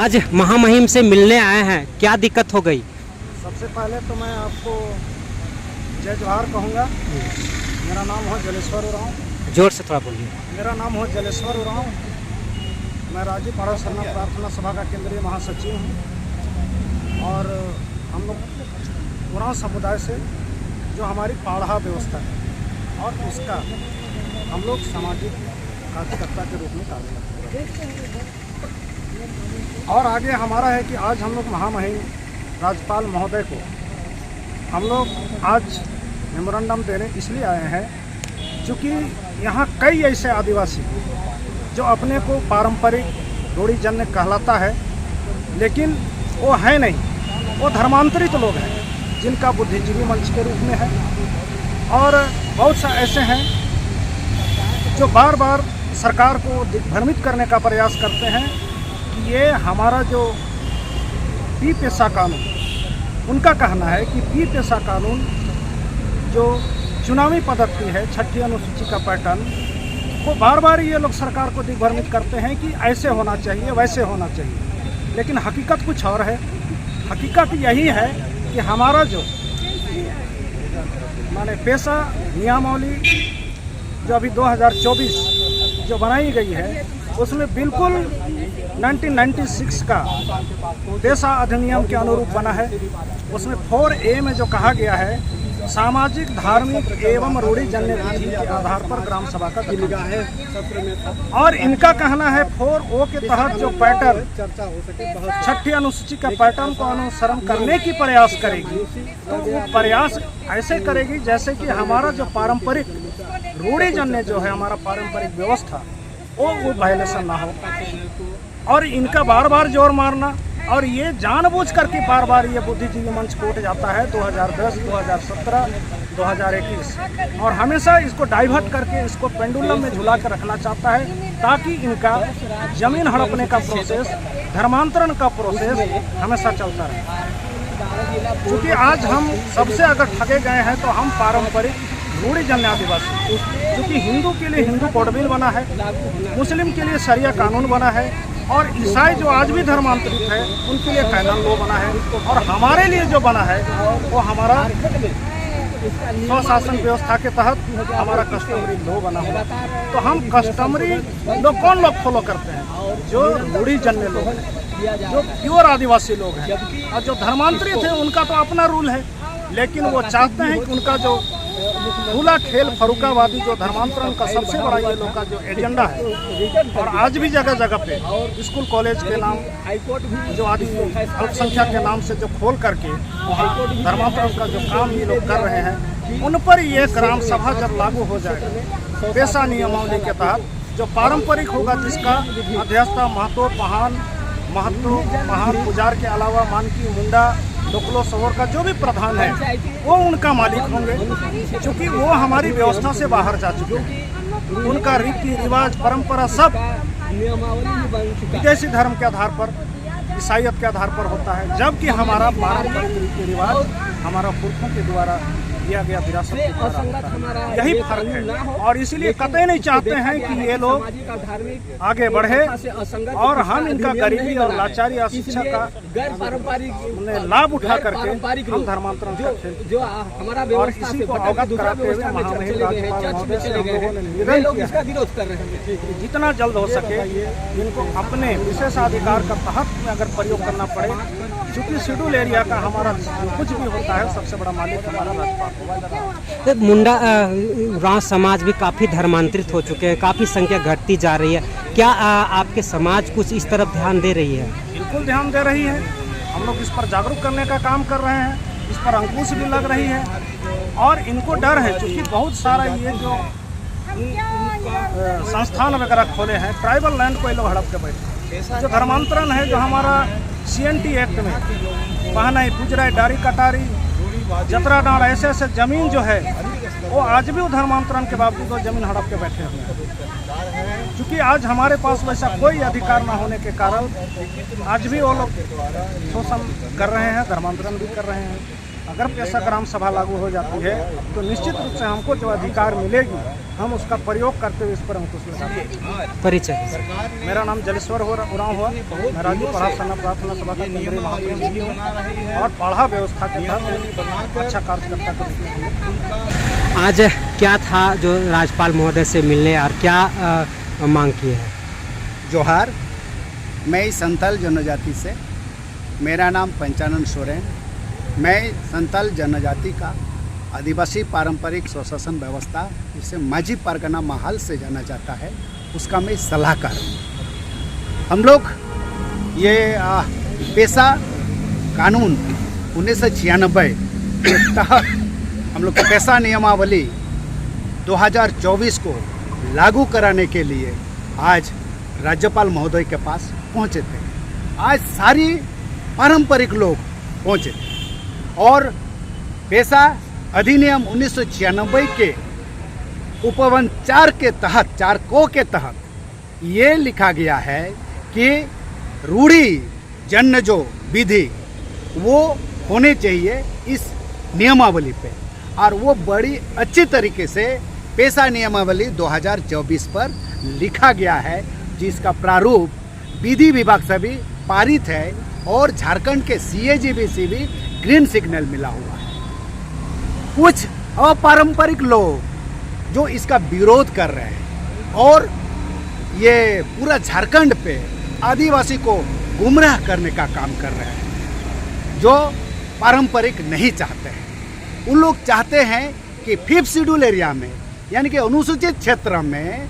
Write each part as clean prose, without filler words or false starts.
आज महामहिम से मिलने आए हैं, क्या दिक्कत हो गई? सबसे पहले तो मैं आपको जय जोहार कहूँगा। मेरा नाम है जलेश्वर उरांव। जोर से थोड़ा बोलिए। मेरा नाम है जलेश्वर उरांव। मैं राजीव पाड़ा सरना प्रार्थना सभा का केंद्रीय महासचिव हूँ। और हम लोग उरांव समुदाय से जो हमारी पाढ़ा व्यवस्था है और उसका हम लोग सामाजिक कार्यकर्ता के रूप में कार्य करते हैं। और आगे हमारा है कि आज हम लोग महामहिम राज्यपाल महोदय को हम लोग आज मेमोरेंडम देने इसलिए आए हैं क्योंकि यहाँ कई ऐसे आदिवासी जो अपने को पारंपरिक रूढ़िजन्य कहलाता है लेकिन वो है नहीं, वो धर्मांतरित लोग हैं जिनका बुद्धिजीवी मंच के रूप में है। और बहुत सा ऐसे हैं जो बार बार सरकार को दिग्भ्रमित करने का प्रयास करते हैं कि ये हमारा जो पी पेशा कानून, उनका कहना है कि पी पेशा कानून जो चुनावी पद्धति है, छठी अनुसूची का पैटर्न, वो बार बार ये लोग सरकार को दिग्भ्रमित करते हैं कि ऐसे होना चाहिए, वैसे होना चाहिए। लेकिन हकीकत कुछ और है। हकीकत यही है कि हमारा जो माने पेशा नियमावली जो अभी 2024 जो बनाई गई है उसमें बिल्कुल 1996 का पेशा अधिनियम के अनुरूप बना है। उसमें 4A में जो कहा गया है, सामाजिक धार्मिक एवं रूढ़िजन्य विधि के आधार पर ग्राम सभा का गठन है। और इनका कहना है 4O के तहत जो पैटर्न छठी अनुसूची का पैटर्न को अनुसरण करने की प्रयास करेगी तो वो प्रयास ऐसे करेगी जैसे कि हमारा जो पारंपरिक रूढ़िजन्य जो है, हमारा पारंपरिक व्यवस्था वो वायलेशन ना हो। और इनका बार बार जोर मारना और ये जानबूझ करके बार बार ये बुद्धिजीवी मंच को उठ जाता है 2010, 2017, 2021 और हमेशा इसको डाइवर्ट करके इसको पेंडुलम में झुला कर रखना चाहता है ताकि इनका जमीन हड़पने का प्रोसेस, धर्मांतरण का प्रोसेस हमेशा चलता रहे। क्योंकि आज हम सबसे अगर ठगे गए हैं तो हम पारंपरिक रूढ़िजन्य आदिवासी, क्योंकि हिंदू के लिए हिंदू कोड बिल बना है, मुस्लिम के लिए शरिया कानून बना है और ईसाई जो आज भी धर्मांतरित है उनके लिए कैनन लॉ बना है। और हमारे लिए जो बना है वो हमारा स्वशासन व्यवस्था के तहत हमारा कस्टमरी लॉ बना हुआ। तो हम कस्टमरी लॉ कौन लोग फॉलो करते हैं? जो रूढ़िजन्य लोग हैं, जो प्योर आदिवासी लोग हैं। और जो धर्मांतरित है उनका तो अपना रूल है, लेकिन वो चाहते हैं कि उनका जो खुला खेल फरुखावादी जो धर्मांतरण का सबसे बड़ा ये लोग का जो एजेंडा है और आज भी जगह जगह पे स्कूल कॉलेज के नाम जो आदि अल्पसंख्यक के नाम से जो खोल करके वहाँ धर्मांतरण का जो काम ये लोग कर रहे हैं, उन पर ये ग्राम सभा जब लागू हो जाएगा पेशा नियमावली के तहत, जो पारंपरिक होगा, जिसका अध्यक्षता महान पुजार के अलावा मानकी मुंडा लोकलो सवोर का जो भी प्रधान है वो उनका मालिक होंगे, क्योंकि वो हमारी व्यवस्था से बाहर जा चुके हैं। उनका रीति रिवाज परंपरा सब विदेशी धर्म के आधार पर, ईसाइयत के आधार पर होता है, जबकि हमारा पारंपरिक रीति रिवाज हमारा पुरखों के द्वारा दिया गया विरासत के द्वारा होता है। यही फर्क है और इसीलिए कतई नहीं चाहते हैं कि ये लोग आगे बढ़े और हम इनका गरीबी और लाचारी और शिक्षा का लाभ उठा करके हम धर्मांतरण करते हैं। और इसी को अवगत कराते हुए महामहिम राज्यपाल महोदय से हम लोगों ने निवेदन किया है कि जितना जल्द हो सके इनको अपने विशेषाधिकार का तहत में अगर प्रयोग करना पड़े, क्योंकि शेड्यूल एरिया का हमारा कुछ भी होता है सबसे बड़ा मालिक हमारा राज्यपाल। मुंडा उरांव समाज भी काफ़ी धर्मांतरित हो चुके हैं, काफ़ी संख्या घटती जा रही है। क्या आपके समाज कुछ इस तरफ ध्यान दे रही है? बिल्कुल ध्यान दे रही है। हम लोग इस पर जागरूक करने का काम कर रहे हैं, इस पर अंकुश भी लग रही है। और इनको डर है क्योंकि बहुत सारा ये जो संस्थान वगैरह खोले हैं, ट्राइबल लैंड को ये लोग हड़प के बैठे। जो धर्मांतरण है, जो हमारा CNT एक्ट में पहनाई पुजराई डारी कटारी जतरा डांड ऐसे जमीन जो है वो आज भी धर्मांतरण के बावजूद वो जमीन हड़प के बैठे हुए हैं। क्योंकि आज हमारे पास वैसा कोई अधिकार ना होने के कारण आज भी वो लोग शोषण कर रहे हैं, धर्मांतरण भी कर रहे हैं। अगर पैसा ग्राम सभा लागू हो जाती है तो निश्चित रूप से हमको जो अधिकार मिलेगी हम उसका प्रयोग करते हुए इस पर अंकुश लगाएंगे। परिचय। मेरा नाम जलेश्वर उरांव हुआ। मैं राज्य पढ़ा सेना प्रार्थना सभा का केंद्रीय महामंत्री हूँ और पढ़ा व्यवस्था के तहत अच्छा कार्यकर्ता के रूप में। आज क्या था जो राज्यपाल महोदय से मिलने और क्या मांग की है? जोहार, मैं संथाल जनजाति से, मेरा नाम पंचानन सोरेन। मैं संथाल जनजाति का आदिवासी पारंपरिक स्वशासन व्यवस्था, जिसे माझी परगना महाल से जाना जाता है, उसका मैं सलाहकार हूँ। हम लोग ये पेशा कानून 1996 के तहत हम लोग पेशा नियमावली 2024 को लागू कराने के लिए आज राज्यपाल महोदय के पास पहुँचे थे। आज सारी पारंपरिक लोग पहुँचे थे और पेशा अधिनियम 1996 के उपवन 4 के तहत 4 को के तहत ये लिखा गया है कि रूढ़ी जन्य जो विधि वो होने चाहिए इस नियमावली पे, और वो बड़ी अच्छी तरीके से पेशा नियमावली 2024 पर लिखा गया है, जिसका प्रारूप विधि विभाग से भी पारित है और झारखंड के CAGB से भी ग्रीन सिग्नल मिला हुआ है। कुछ अपारंपरिक लोग जो इसका विरोध कर रहे हैं और ये पूरा झारखंड पे आदिवासी को गुमराह करने का काम कर रहे हैं, जो पारंपरिक नहीं चाहते हैं। उन लोग चाहते हैं कि 5th शेड्यूल एरिया में, यानी कि अनुसूचित क्षेत्र में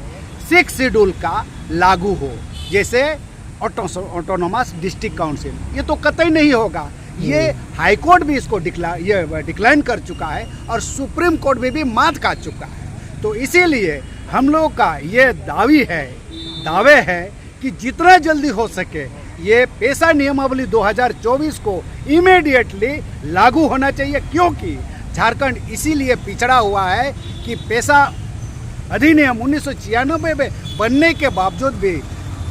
6th शेड्यूल का लागू हो, जैसे ऑटोनोमस डिस्ट्रिक्ट काउंसिल। ये तो कतई नहीं होगा। ये हाई कोर्ट भी इसको डिक्लाइन कर चुका है और सुप्रीम कोर्ट में भी मात खा चुका है। तो इसीलिए हम लोगों का ये दावे है कि जितना जल्दी हो सके ये पेशा नियमावली 2024 को इमीडिएटली लागू होना चाहिए, क्योंकि झारखंड इसीलिए पिछड़ा हुआ है कि पेशा अधिनियम 1996 में बनने के बावजूद भी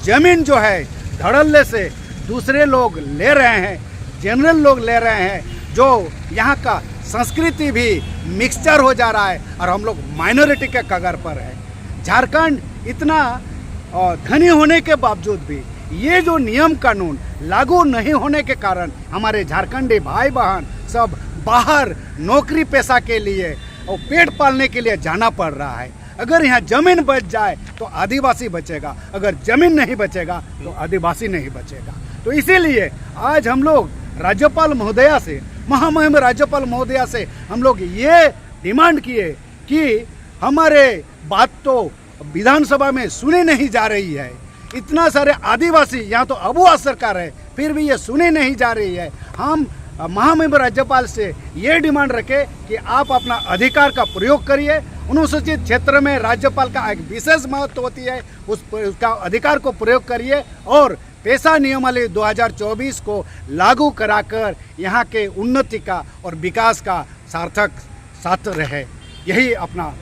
जमीन जो है धड़ल्ले से दूसरे लोग ले रहे हैं, जनरल लोग ले रहे हैं, जो यहाँ का संस्कृति भी मिक्सचर हो जा रहा है और हम लोग माइनॉरिटी के कगार पर है। झारखंड इतना धनी होने के बावजूद भी ये जो नियम कानून लागू नहीं होने के कारण हमारे झारखंडी भाई बहन सब बाहर नौकरी पेशा के लिए और पेट पालने के लिए जाना पड़ रहा है। अगर यहाँ जमीन बच जाए तो आदिवासी बचेगा, अगर जमीन नहीं बचेगा तो आदिवासी नहीं बचेगा। तो इसीलिए आज हम लोग राज्यपाल महोदया से, महामहिम राज्यपाल महोदया से हम लोग ये डिमांड किए कि हमारे बात तो विधानसभा में सुनी नहीं जा रही है। इतना सारे आदिवासी, यहाँ तो अबुआ सरकार है, फिर भी ये सुनी नहीं जा रही है। हम महामहिम राज्यपाल से ये डिमांड रखें कि आप अपना अधिकार का प्रयोग करिए। अनुसूचित क्षेत्र में राज्यपाल का एक विशेष महत्व होती है, उसका अधिकार को प्रयोग करिए और पेशा नियमावली 2024 को लागू कराकर यहाँ के उन्नति का और विकास का सार्थक साथ रहे। यही अपना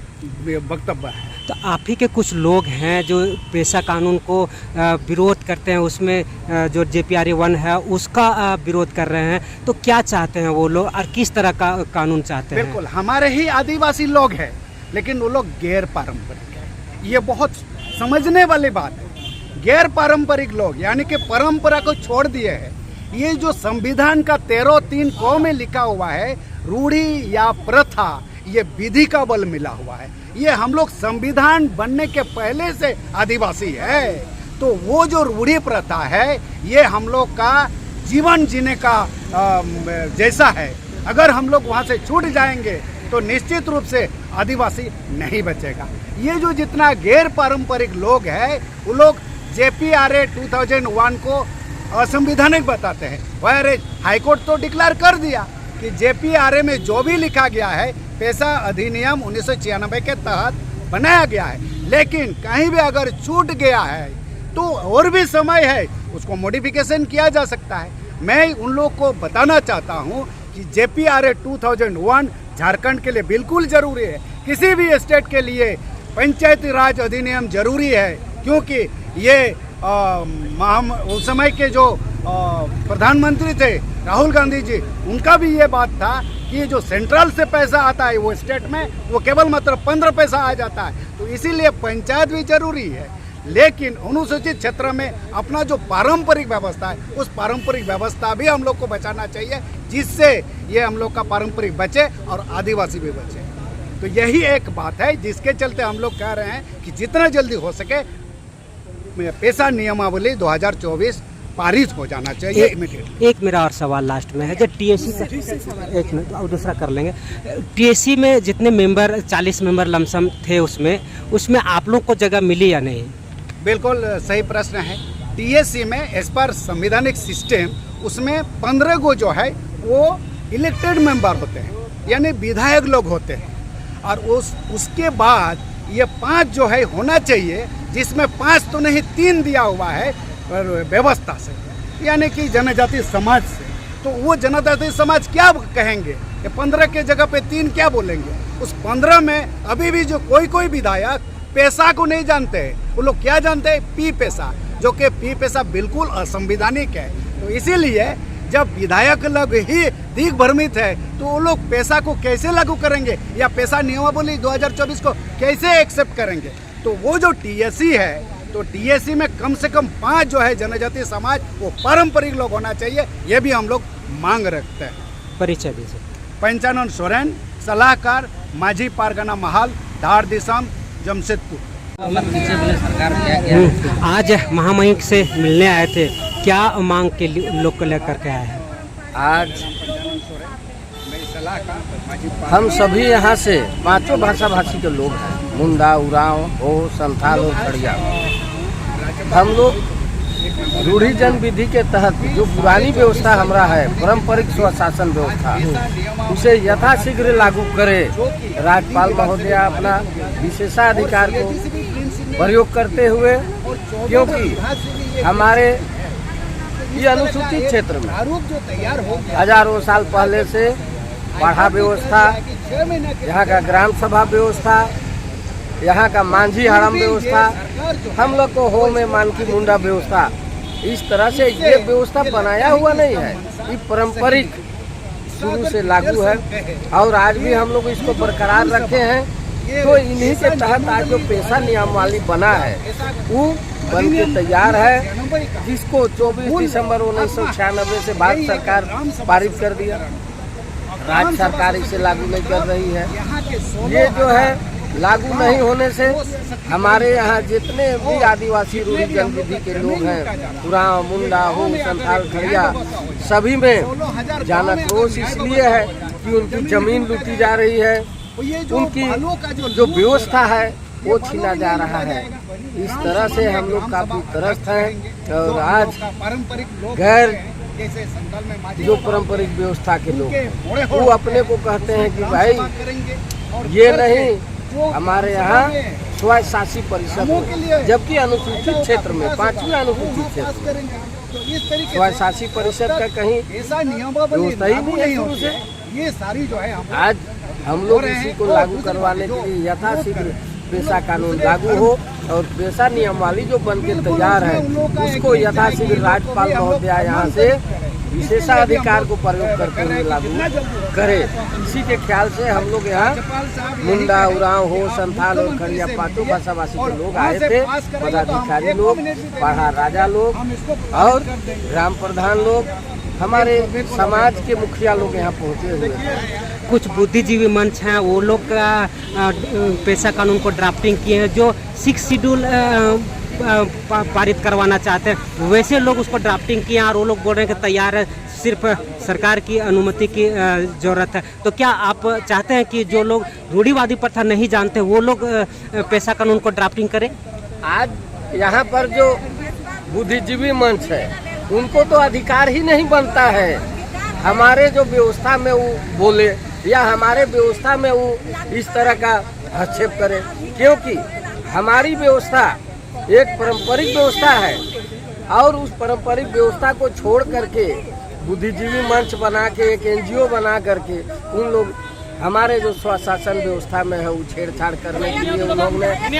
वक्तव्य है। तो आप ही के कुछ लोग हैं जो पेशा कानून को विरोध करते हैं, उसमें जो JPRA 1 है उसका विरोध कर रहे हैं, तो क्या चाहते हैं वो लोग और किस तरह का कानून चाहते हैं? बिल्कुल हमारे ही आदिवासी लोग हैं, लेकिन वो लोग गैर पारंपरिक है। ये बहुत समझने वाली बात है। गैर पारंपरिक लोग यानी कि परंपरा को छोड़ दिए हैं। ये जो संविधान का 13(3) क में लिखा हुआ है, रूढ़ी या प्रथा, ये विधि का बल मिला हुआ है। ये हम लोग संविधान बनने के पहले से आदिवासी है, तो वो जो रूढ़ी प्रथा है ये हम लोग का जीवन जीने का जैसा है। अगर हम लोग वहाँ से छूट जाएंगे तो निश्चित रूप से आदिवासी नहीं बचेगा। ये जो जितना गैर पारंपरिक लोग हैं वो लोग JPRA 2001 को असंवैधानिक बताते हैं। वह हाईकोर्ट तो डिक्लेयर कर दिया कि JPRA में जो भी लिखा गया है पेशा अधिनियम 1996 के तहत बनाया गया है, लेकिन कहीं भी अगर छूट गया है तो और भी समय है, उसको मॉडिफिकेशन किया जा सकता है। मैं उन लोग को बताना चाहता हूं कि JPRA 2001 झारखंड के लिए बिल्कुल ज़रूरी है। किसी भी स्टेट के लिए पंचायती राज अधिनियम जरूरी है, क्योंकि ये उस समय के जो प्रधानमंत्री थे राहुल गांधी जी, उनका भी ये बात था कि जो सेंट्रल से पैसा आता है वो स्टेट में वो केवल मात्र 15 पैसा आ जाता है। तो इसीलिए पंचायत भी जरूरी है, लेकिन अनुसूचित क्षेत्र में अपना जो पारंपरिक व्यवस्था है उस पारंपरिक व्यवस्था भी हम लोग को बचाना चाहिए, जिससे ये हम लोग का पारंपरिक बचे और आदिवासी भी बचे। तो यही एक बात है जिसके चलते हम लोग कह रहे हैं कि जितना जल्दी हो सके पेशा नियमावली 2024 पारित हो जाना चाहिए इमीडिएटली। एक मेरा और सवाल लास्ट में है, जो टीएससी का एक मिनट और दूसरा कर लेंगे। टीएससी में जितने मेंबर 40 मेंबर लमसम थे उसमें आप लोग को जगह मिली या नहीं? बिल्कुल सही प्रश्न है। टीएससी में एज पर संवैधानिक सिस्टम उसमें 15 को जो है वो इलेक्टेड मेंबर होते हैं, यानी विधायक लोग होते हैं, और उसके बाद ये 5 जो है होना चाहिए, जिसमें 5 तो नहीं 3 दिया हुआ है व्यवस्था से, यानी कि जनजाति समाज से। तो वो जनजाति समाज क्या कहेंगे? ये 15 के जगह पे 3 क्या बोलेंगे? उस 15 में अभी भी जो कोई विधायक पैसा को नहीं जानते हैं, वो लोग क्या जानते हैं? पी पैसा, जो कि पी पैसा बिल्कुल असंवैधानिक है। तो इसीलिए जब विधायक लोग ही दिग्भ्रमित है तो वो लोग पैसा को कैसे लागू करेंगे या पैसा नियमावली 2024 को कैसे एक्सेप्ट करेंगे? तो वो जो टीएससी है, तो टीएससी में कम से कम 5 जो है जनजातीय समाज वो पारंपरिक लोग होना चाहिए, ये भी हम लोग मांग रखते हैं। परिचय दीजिए। पंचानन सोरेन, सलाहकार, माझी पारगना महाल, धार दिसम, जमशेदपुर। आज महामहिम से मिलने आए थे, क्या मांग के लोग को लेकर के आए हैं? आज हम सभी यहाँ से 5 भाषा भाषी के लोग हैं, मुंडा, उरांव, हो, संथाल और खड़िया। हम लोग रूढ़ी जन विधि के तहत जो पुरानी व्यवस्था हमारा है, पारंपरिक स्वशासन व्यवस्था, उसे यथाशीघ्र लागू करे। राज्यपाल महोदय अपना विशेषाधिकार को प्रयोग करते हुए, क्योंकि हमारे ये अनुसूचित क्षेत्र में हजारों साल पहले से पढ़ा व्यवस्था, यहाँ का ग्राम सभा व्यवस्था, यहाँ का मांझी हड़म व्यवस्था, हम लोग को हो में मानकी मुंडा व्यवस्था, इस तरह से ये व्यवस्था बनाया हुआ नहीं है। ये पारंपरिक शुरू से लागू है और आज भी हम लोग इसको बरकरार रखे हैं। तो इन्हीं के तहत आज जो पेशा नियमावली बना है वो बन के तैयार है, जिसको 24 दिसंबर 1996 से भारत सरकार पारित कर दिया। राज्य सरकार इसे लागू नहीं कर रही है। ये जो है लागू नहीं होने से हमारे यहाँ जितने भी आदिवासी रूढ़ी जनविधि के लोग हैं, उरांव, मुंडा, हो, संथाल, खड़िया, सभी में जनाक्रोश इसलिए है कि उनकी जमीन लूटी जा रही है, उनकी जो व्यवस्था है वो छीना जा रहा है। इस तरह से हम लोग काफी त्रस्त हैं और आज गैर जो पारंपरिक व्यवस्था के लोग वो अपने को कहते हैं कि भाई ये नहीं, हमारे यहाँ स्वशासी परिषद, जबकि अनुसूचित क्षेत्र में 5वीं अनुसूचित क्षेत्र स्वशासी परिषद का कहीं व्यवस्था ही नहीं है शुरू से। ये सारी जो है आज हम लोग इसी को लागू करवाने के लिए यथाशीघ्र पेशा कानून लागू हो और पेशा नियमावली जो बन के तैयार है उसको यथाशीघ्र राज्यपाल महोदय यहाँ से विशेषाधिकार को प्रयोग करते हुए लागू करे। इसी के ख्याल से हम लोग यहाँ मुंडा, उरांव, हो, संथाल और खड़िया 5 भाषा भाषी के लोग आए थे, पदाधिकारी लोग, पढ़ा राजा लोग और ग्राम प्रधान लोग, हमारे समाज के मुखिया लोग यहाँ पहुँचे हुए थे। कुछ बुद्धिजीवी मंच हैं, वो लोग का पेशा कानून को ड्राफ्टिंग किए हैं, जो 6 शेड्यूल पारित करवाना चाहते हैं, वैसे लोग उसको ड्राफ्टिंग किए और वो लोग बोल रहे हैं कि तैयार है, सिर्फ सरकार की अनुमति की ज़रूरत है। तो क्या आप चाहते हैं कि जो लोग रूढ़िवादी प्रथा नहीं जानते वो लोग पेशा कानून को ड्राफ्टिंग करें? आज यहाँ पर जो बुद्धिजीवी मंच है उनको तो अधिकार ही नहीं बनता है हमारे जो व्यवस्था में वो बोले या हमारे व्यवस्था में वो इस तरह का हस्तक्षेप करे, क्योंकि हमारी व्यवस्था एक पारंपरिक व्यवस्था है और उस पारंपरिक व्यवस्था को छोड़ करके बुद्धिजीवी मंच बना के एक एनजीओ बना करके उन लोग हमारे जो स्वशासन व्यवस्था में है वो छेड़छाड़ करने के लिए उन लोगों ने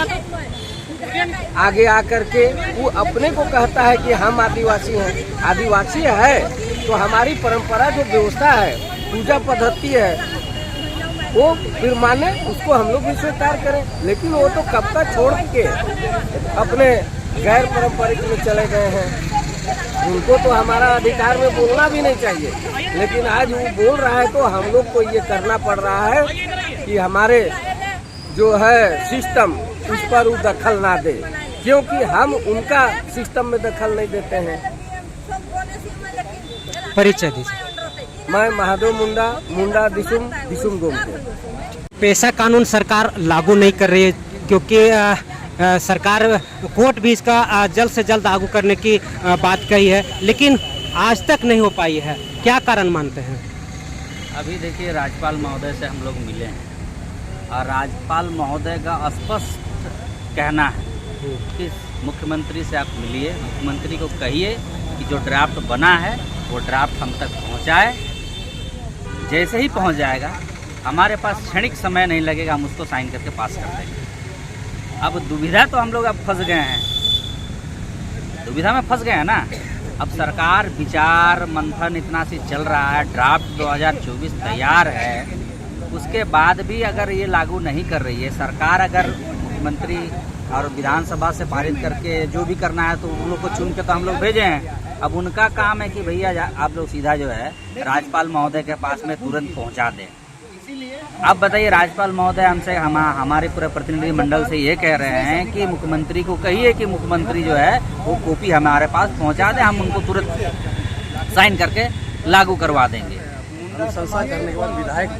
आगे आकर के वो अपने को कहता है कि हम आदिवासी हैं। आदिवासी है तो हमारी परंपरा जो व्यवस्था है, पूजा पद्धति है, वो फिर माने, उसको हम लोग भी स्वीकार करें। लेकिन वो तो कब तक छोड़ के अपने गैर पारंपरिक में चले गए हैं। उनको तो हमारा अधिकार में बोलना भी नहीं चाहिए, लेकिन आज वो बोल रहा है तो हम लोग को ये करना पड़ रहा है कि हमारे जो है सिस्टम, उस पर वो दखल ना दे, क्योंकि हम उनका सिस्टम में दखल नहीं देते हैं। परिचय दीजिए। मैं महादेव मुंडा दिसुम गोमती। पेशा कानून सरकार लागू नहीं कर रही है, क्योंकि सरकार कोर्ट भी इसका जल्द से जल्द लागू करने की बात कही है, लेकिन आज तक नहीं हो पाई है। क्या कारण मानते हैं? अभी देखिए, राज्यपाल महोदय से हम लोग मिले हैं और राज्यपाल महोदय का स्पष्ट कहना है कि मुख्यमंत्री से आप मिलिए, मुख्यमंत्री को कहिए कि जो ड्राफ्ट बना है वो ड्राफ्ट हम तक पहुंचाए। जैसे ही पहुंच जाएगा, हमारे पास क्षणिक समय नहीं लगेगा, हम उसको साइन करके पास कर देंगे। अब दुविधा तो हम लोग अब फंस गए हैं, दुविधा में फंस गए हैं ना। अब सरकार विचार मंथन इतना सी चल रहा है, ड्राफ्ट 2024 तैयार है, उसके बाद भी अगर ये लागू नहीं कर रही है सरकार, अगर मुख्यमंत्री और विधानसभा से पारित करके जो भी करना है तो उन लोग को चुन के तो हम लोग भेजे हैं। अब उनका काम है कि भैया आप लोग सीधा जो है राज्यपाल महोदय के पास में तुरंत पहुंचा दें। अब बताइए, राज्यपाल महोदय हमसे हमारे पूरे प्रतिनिधि मंडल से ये कह रहे हैं कि मुख्यमंत्री को कहिए कि मुख्यमंत्री जो है वो कॉपी हमारे पास पहुंचा दें, हम उनको तुरंत साइन करके लागू करवा देंगे। अनुशंसा करने के बाद विधायक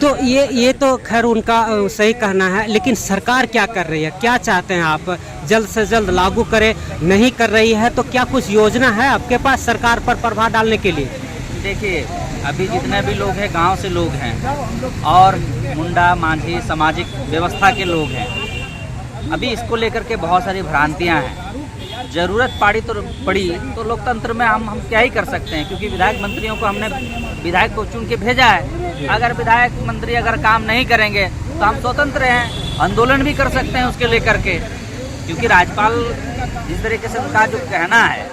तो ये तो खैर उनका सही कहना है, लेकिन सरकार क्या कर रही है? क्या चाहते हैं आप? जल्द से जल्द लागू करे, नहीं कर रही है तो क्या कुछ योजना है आपके पास सरकार पर प्रभाव डालने के लिए? देखिए, अभी जितने भी लोग हैं गांव से लोग हैं और मुंडा मांझी सामाजिक व्यवस्था के लोग हैं। अभी इसको लेकर के बहुत सारी भ्रांतियां हैं। ज़रूरत पड़ी तो लोकतंत्र में हम क्या ही कर सकते हैं, क्योंकि विधायक मंत्रियों को हमने विधायक को चुन के भेजा है। अगर विधायक मंत्री अगर काम नहीं करेंगे तो हम स्वतंत्र हैं, आंदोलन भी कर सकते हैं उसके लेकर के। क्योंकि राज्यपाल जिस तरीके से उनका जो कहना है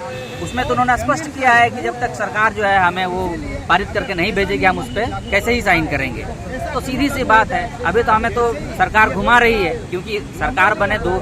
उसमें तो उन्होंने स्पष्ट किया है कि जब तक सरकार जो है हमें वो पारित करके नहीं भेजेगी, हम उस पर कैसे ही साइन करेंगे। तो सीधी सी बात है, अभी तो हमें तो सरकार घुमा रही है, क्योंकि सरकार बने 2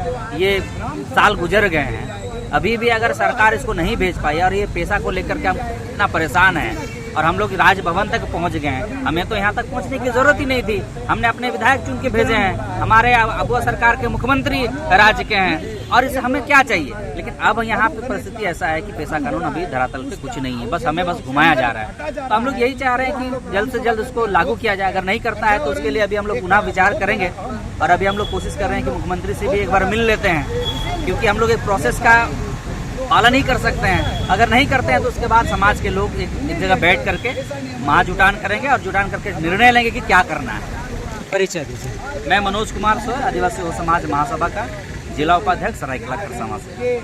साल गुजर गए हैं। अभी भी अगर सरकार इसको नहीं भेज पाई और ये पेशा को लेकर के हम इतना परेशान हैं और हम लोग राजभवन तक पहुंच गए हैं, हमें तो यहाँ तक पहुंचने की जरूरत ही नहीं थी। हमने अपने विधायक चुन के भेजे हैं, हमारे अगुआ सरकार के मुख्यमंत्री राज्य के हैं, और इससे हमें क्या चाहिए। लेकिन अब यहाँ पे परिस्थिति ऐसा है कि पेशा कानून अभी धरातल पे कुछ नहीं है, बस हमें घुमाया जा रहा है। तो हम लोग यही चाह रहे हैं कि जल्द से जल्द उसको लागू किया जाए। अगर नहीं करता है तो उसके लिए अभी हम लोग पुनः विचार करेंगे और अभी हम लोग कोशिश कर रहे हैं कि मुख्यमंत्री से भी एक बार मिल लेते हैं, क्योंकि हम लोग एक प्रोसेस का पालन ही कर सकते हैं। अगर नहीं करते हैं तो उसके बाद समाज के लोग एक जगह बैठ करके महाजुटान करेंगे और जुटान करके निर्णय लेंगे कि क्या करना है। परिचय दीजिए। मैं मनोज कुमार सोय, आदिवासी समाज महासभा का जिला उपाध्यक्ष सरायकेला खरसावां से।